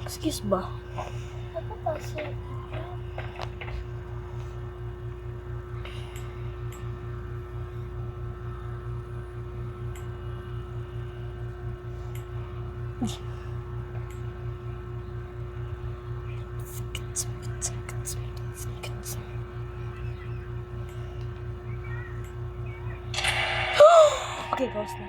Excuse ba? Ako kasi. Okay, pause na.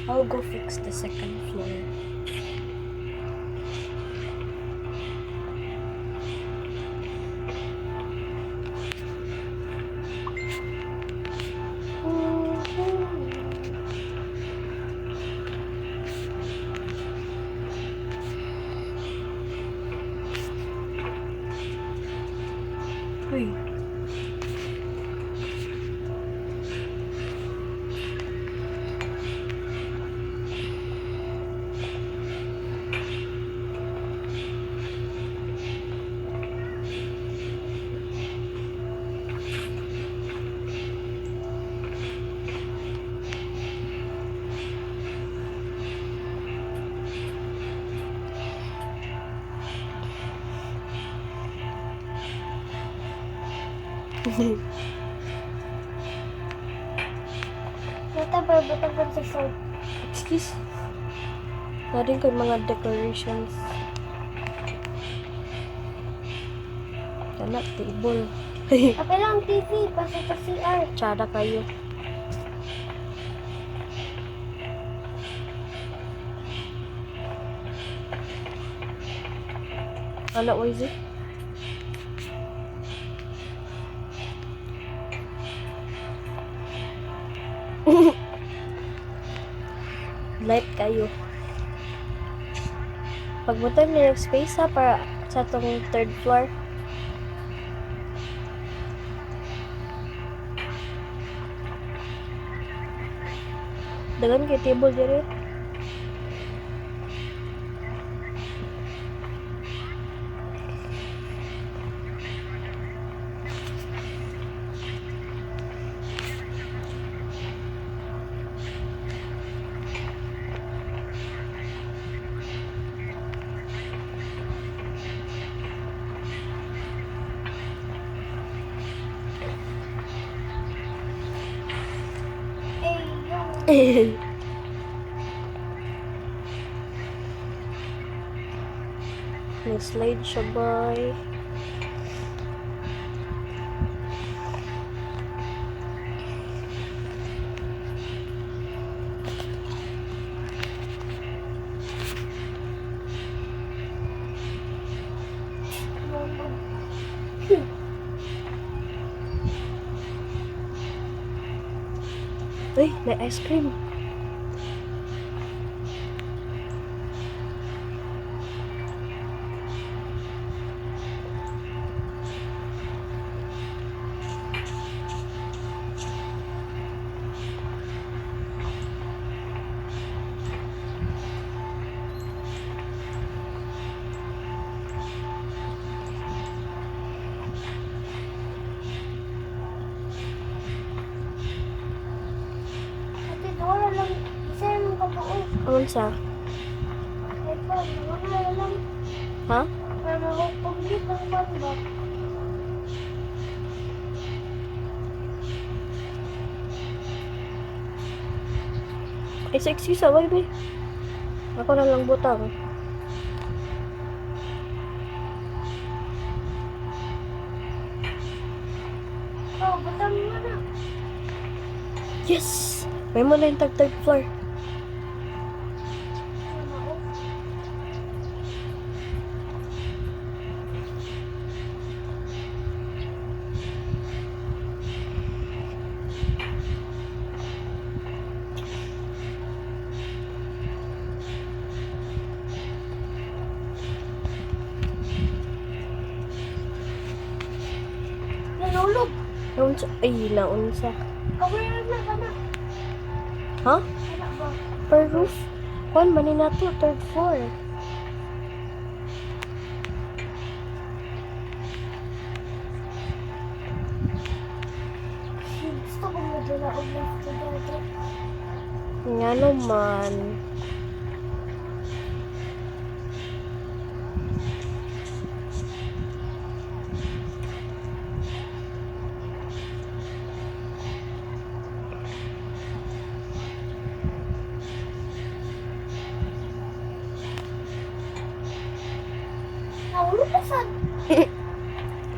I'll go fix the second floor. Uy. Batang sa phone. Excuse. Narin ko yung mga decorations. Kana, table. Okay lang, TV. Pasok sa CR. Tsada kayo. Ano, Oizy? Light kayo. Pagbutan niyo yung space ha para sa tong third floor. Dagan kay table dire. May slide siya, boy. Uy, may ice cream. Ate, wala lang. Isa yung kabuo. Unsa? Ito, wala lang. Ha? Para mahukumbit ang bamba. Ay, sexy sa baby. Ako na lang butang. Oh, batang mo na. Yes! May mo na yung third floor. Nalulog. Naunsa? Ay, naunsa. Kawala na ka na. Ha? Wala ba? Per roof? Kwan, manin na to, third floor. Nga naman. Nahulog na sad.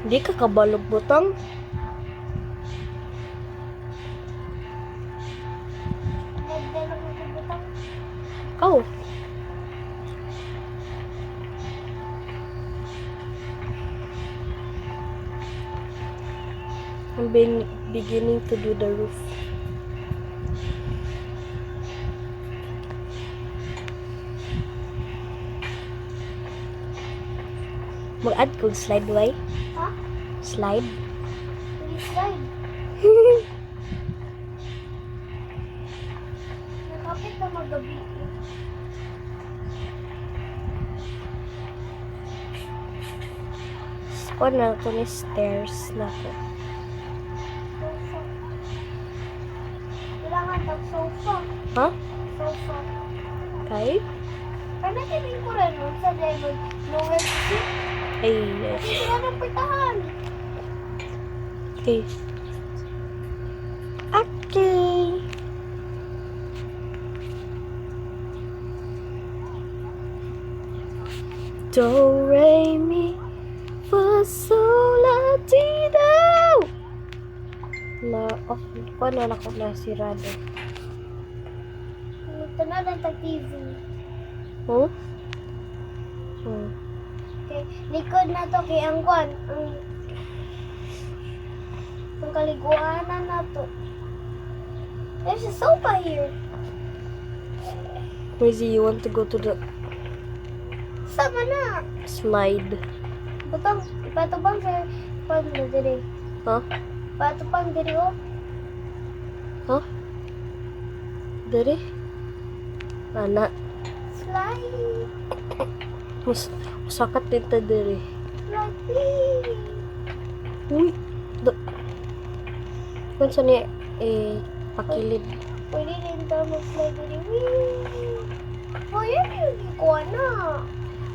Di ka kabalog butang. Nagdala ko sa butang. Oh. I'm beginning to do the roof. Mag-add kong slide way. Ha? Slide. Hindi slide. Nakapit na magabi. Spawn na ko ni stairs na ko. Sofa. Kailangan tag-sofa. Ha? Sofa. Okay? Kaya natin ko rin nun sa Diamond. Nowhere to sit. Ay, Kasi sila ng pitahan. okay. Okay. Do, re, mi, fa, sol, la, ti, do. Na, off, paano na ko na sirado? Tanad ang tag-TV. Hmm? Hmm. Okay. Likod na to kay ang kwan. Ang kaliguanan na to. There's a sofa here. Crazy, you want to go to the Sama na. slide? Butang, ipatubang sa pang na diri. Huh? Ipatubang diri oh. Huh? Dari? Anak, Slide. musakat dito dari. Slide, please. Uy, kung saan niya, pakilid. Pwede rin tayo mag-slide diri. Wee! Oh, yan yung ikuha na.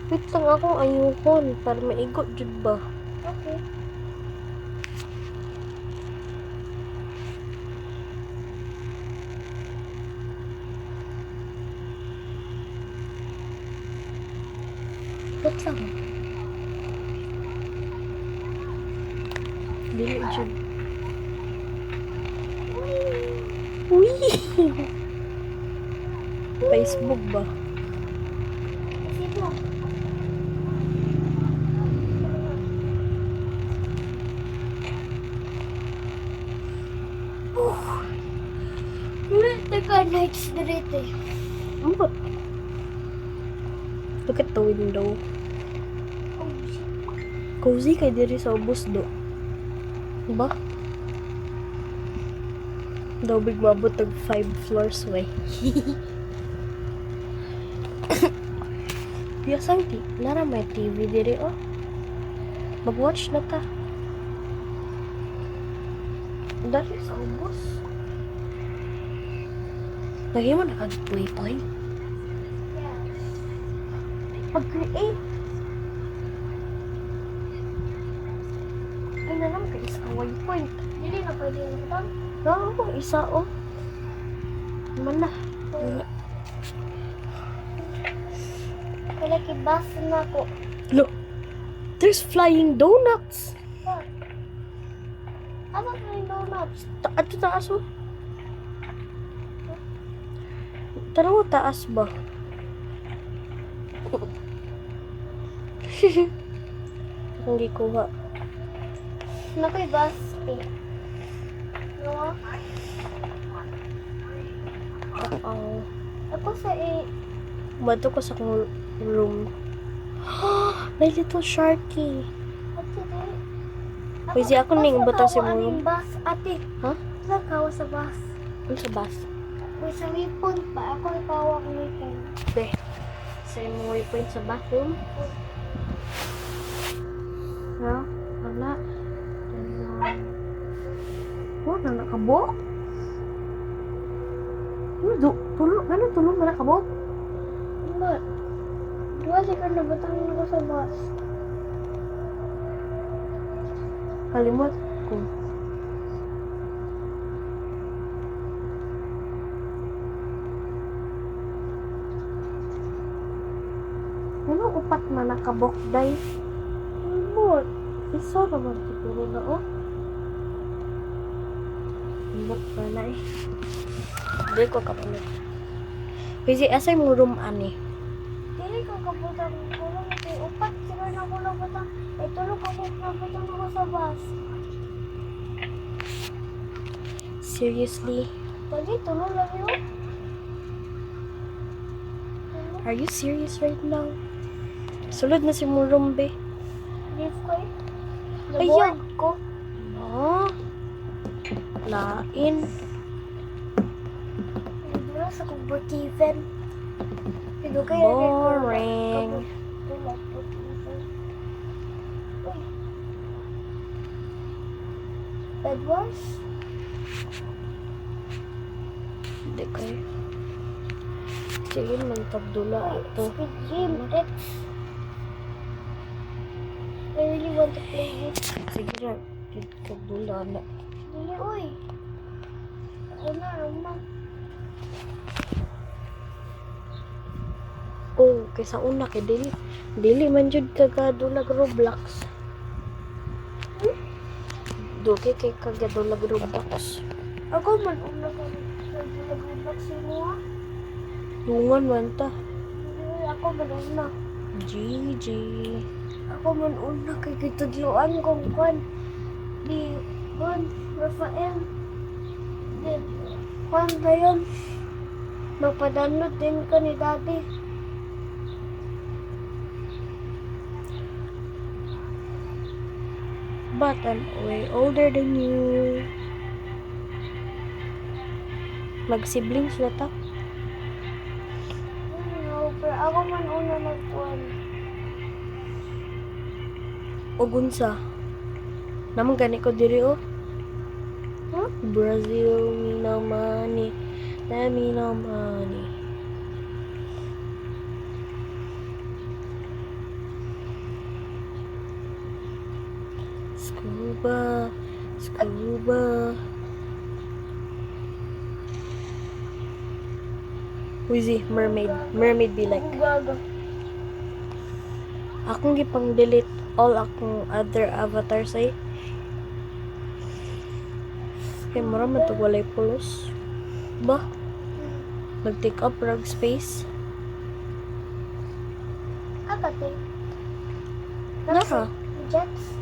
Wait lang akong ayuhon, para maigot jud ba? Okay. Wait lang. Dili jud. Uy! Facebook ba? Kasi mo. Teka, lights direte. Ano ba? Look at the window. Oh, shit. Cozy kay diri sa ubos do. Ba? Daw big mabot tag 5 floors way. Biyasang lara may TV diri oh. Mag-watch na ta. Dari sa ubos. Lagi mo nakag-waypoint. Yeah. Pag-create. Ay na lang ka isa waypoint. Hindi na pwede yung butang. Oo, isa oh. Mana? Kaya kibas na ko. Look, there's flying donuts. Ano pa yung donuts? Ato taas oh. Tara mo taas ba? Akong gikuha. Nakoy basket. No? Ang Ako sa bato ko sa akong room. May little sharky. Ate, di. Pwede ako ning butang sa room. Bus, ate. Ha? Saan kawa sa bus? Ano sa bus? May sa waypoint pa. Ako ipawa ang waypoint. Be. Sa imong waypoint sa bathroom. Ha? Wala. Oh, na nakabok? Ano do? Tulog na nakabot. But, dua second na batang ako sa bus. Kalimot ko. Ano upat man nakabok day? But, Iso naman siguro na oh. Limot pa na eh. Hindi ko kapalit. Kasi asay mo room ani. dili ko kabutang kulong ito. Upat siguro na kulong batang. Eh, tulog ako na batang ako sa bus. Seriously? Lagi, tulog lang yun. Are you serious right now? Sulod na si mo room be. Leave ko eh. Ayaw. Naboard ko. No. Lain. Dura sa kong break-even. Pido kayo Boring. Uy. Bed wars? Hindi kayo. Sige, magtabdula ito. Squid Game X. I really want to play this. Sige na. Magtabdula na. Dili, uy. Ako na, naman. Oh, kaysa una kay Dili man jud kagadulag Roblox. Duki kay kagadulag Roblox. Ako man, una ka nag-box mo, ha? Lungan man ta. Dili, ako man, una. GG. Ako man, una kay kitudloan kong kwan. Di, kwan, Rafael. Di, kwan ba yun? Magpadownload din ka ni Daddy. But I'm way older than you. Mag-siblings na ta. No, pero ako man una nagkuhan. Ugunsa. Naman gani ko diri oh. Huh? Brazil, me no money. Let me no money. Scuba, scuba. Wheezy, mermaid. Mermaid be like. Gaga. Akong gipang delete all akong other avatars ay. Kaya marami ito walay pulos. Ba? Nag-take up rug space. Akate. Nara. Jets.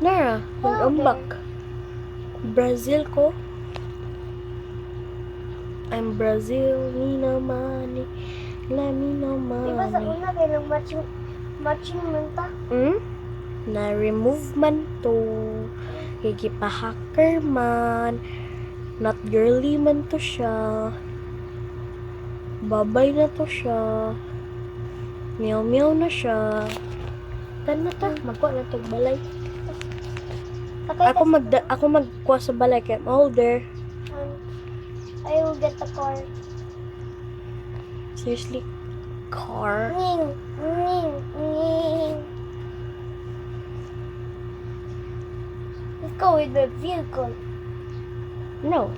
Nara. Mag-ambak. Brazil ko. I'm Brazil. Me no money. Let me no Diba sa money. una kayo ng matching manta? Hmm? Na-remove man to. Higipa-hacker man. Not girly man to siya. Babay na to siya. Meow-meow na siya. Tan na ta. Magkuha na to balay. Ako magkuha sa balay kaya I'm older. I will get the car. Seriously? Car? Ning, ning, ning. Let's go with the vehicle. No.